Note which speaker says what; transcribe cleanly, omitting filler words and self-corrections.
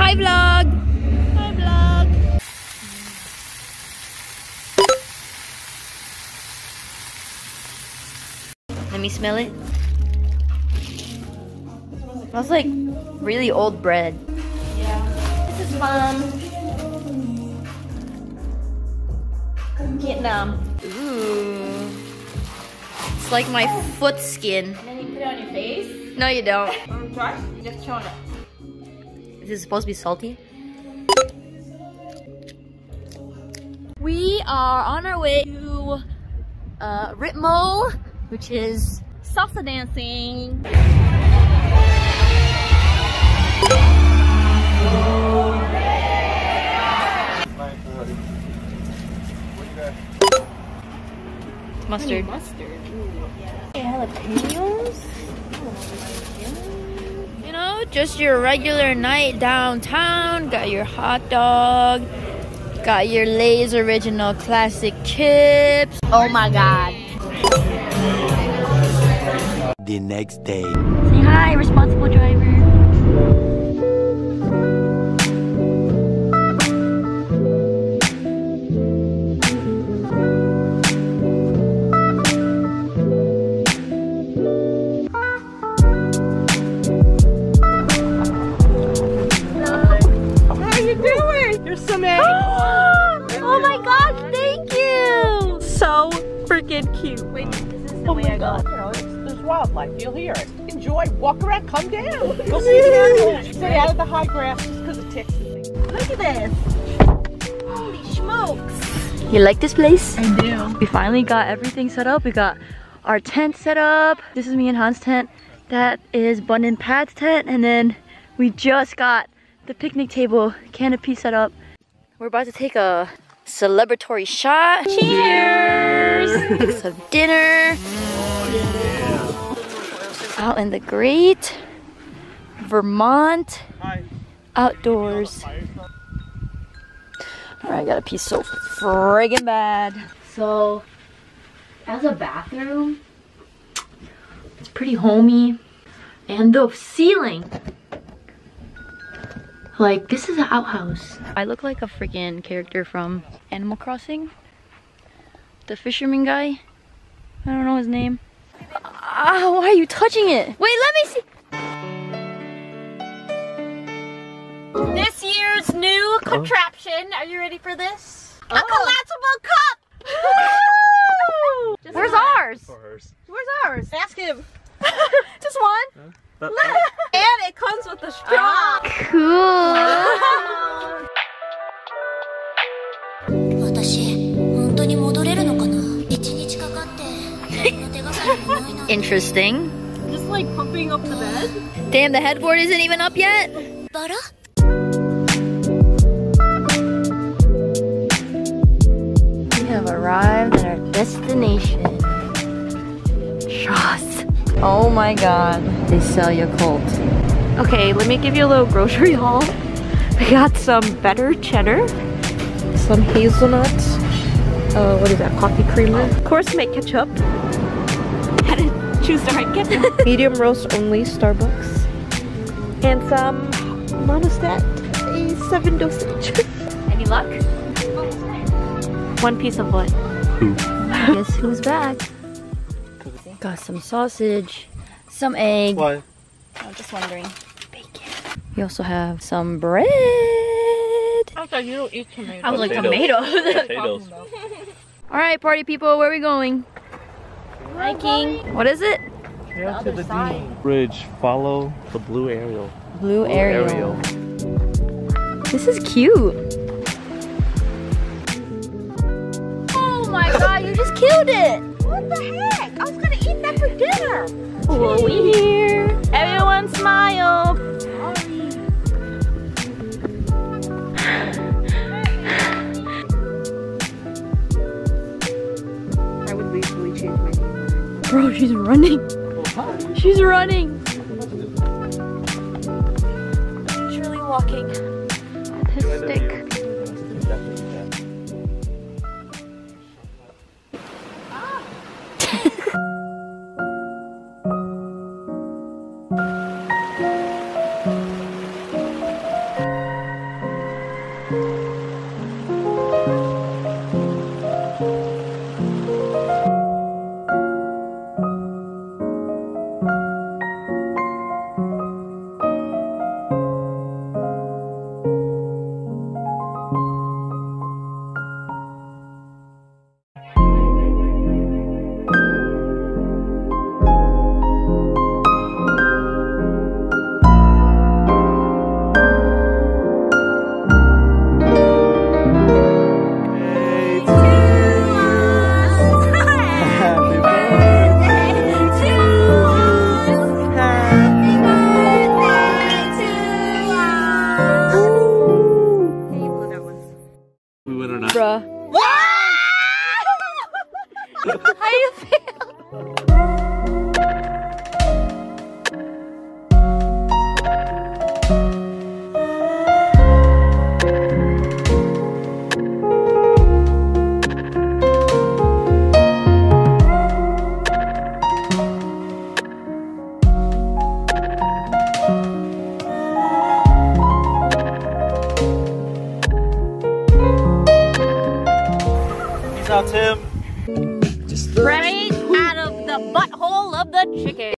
Speaker 1: Bye vlog. Bye vlog. Let me smell it. It smells like really old bread. Yeah. This is Mom. Vietnam. Ooh. It's like my foot skin.
Speaker 2: And then you put it on your face?
Speaker 1: No, you don't.
Speaker 2: Try? Just show it.
Speaker 1: Is this supposed to be salty? We are on our way to Ritmo, which is salsa dancing. Mustard.
Speaker 2: Ooh, mustard. Ooh, yeah.
Speaker 1: Jalapenos? You know, just your regular night downtown. Got your hot dog. Got your Lay's original classic chips. Oh my god.
Speaker 3: The next day.
Speaker 1: Say hi, responsible driver. Oh my gosh, thank you!
Speaker 2: So freaking cute. Wait,
Speaker 1: this is the way I go.
Speaker 4: You know, there's wildlife. You'll hear it. Enjoy. Walk around. Come down. Go see the animals. Stay out of the high grass just because of ticks and things.
Speaker 2: Look at this. Holy smokes.
Speaker 1: You like this place?
Speaker 2: I do.
Speaker 1: We finally got everything set up. We got our tent set up. This is me and Han's tent. That is Bun and Pat's tent. And then we just got the picnic table canopy set up. We're about to take a celebratory shot. Cheers! Some dinner. Out in the great Vermont outdoors. Alright, I gotta pee so friggin' bad. So, as a bathroom, it's pretty homey. And the ceiling, like, this is an outhouse. I look like a freaking character from Animal Crossing. The fisherman guy. I don't know his name. Ah, why are you touching it? Wait, let me see.
Speaker 2: This year's new contraption. Are you ready for this? A collapsible cup!
Speaker 1: Where's ours?
Speaker 2: Where's ours? Ask him. Just one? And it comes with a straw.
Speaker 1: Cool. Interesting.
Speaker 2: Just like pumping up the bed.
Speaker 1: Damn, the headboard isn't even up yet. We have arrived at our destination. Shots. Oh my god. They sell Yakult.
Speaker 2: Okay, let me give you a little grocery haul. We got some better cheddar, some hazelnuts, what is that, coffee creamer? Of course, make ketchup. Had to choose the right ketchup. Medium roast only, Starbucks. And some monostat, a 7 dosage.
Speaker 1: Any luck?
Speaker 2: One piece of what?
Speaker 1: Guess who's back? Got some sausage, some egg.
Speaker 3: Why?
Speaker 1: I'm just wondering. Bacon. We also have some bread.
Speaker 2: I thought you don't eat tomatoes.
Speaker 1: I was like, tomatoes.
Speaker 3: Potatoes.
Speaker 1: All right, party people, where are we going? Hiking. What is it?
Speaker 3: Down to the D bridge. Follow the blue aerial.
Speaker 1: Blue Ariel. This is cute. Oh my god, you just killed it.
Speaker 2: What the heck? I was gonna eat that for dinner.
Speaker 1: Oh, we here.
Speaker 2: Everyone smile. I would legally change my name.
Speaker 1: Bro, she's running. She's running. She's really walking. With his stick.
Speaker 3: Watch out, Tim.
Speaker 2: Straight out of the butthole of the chicken.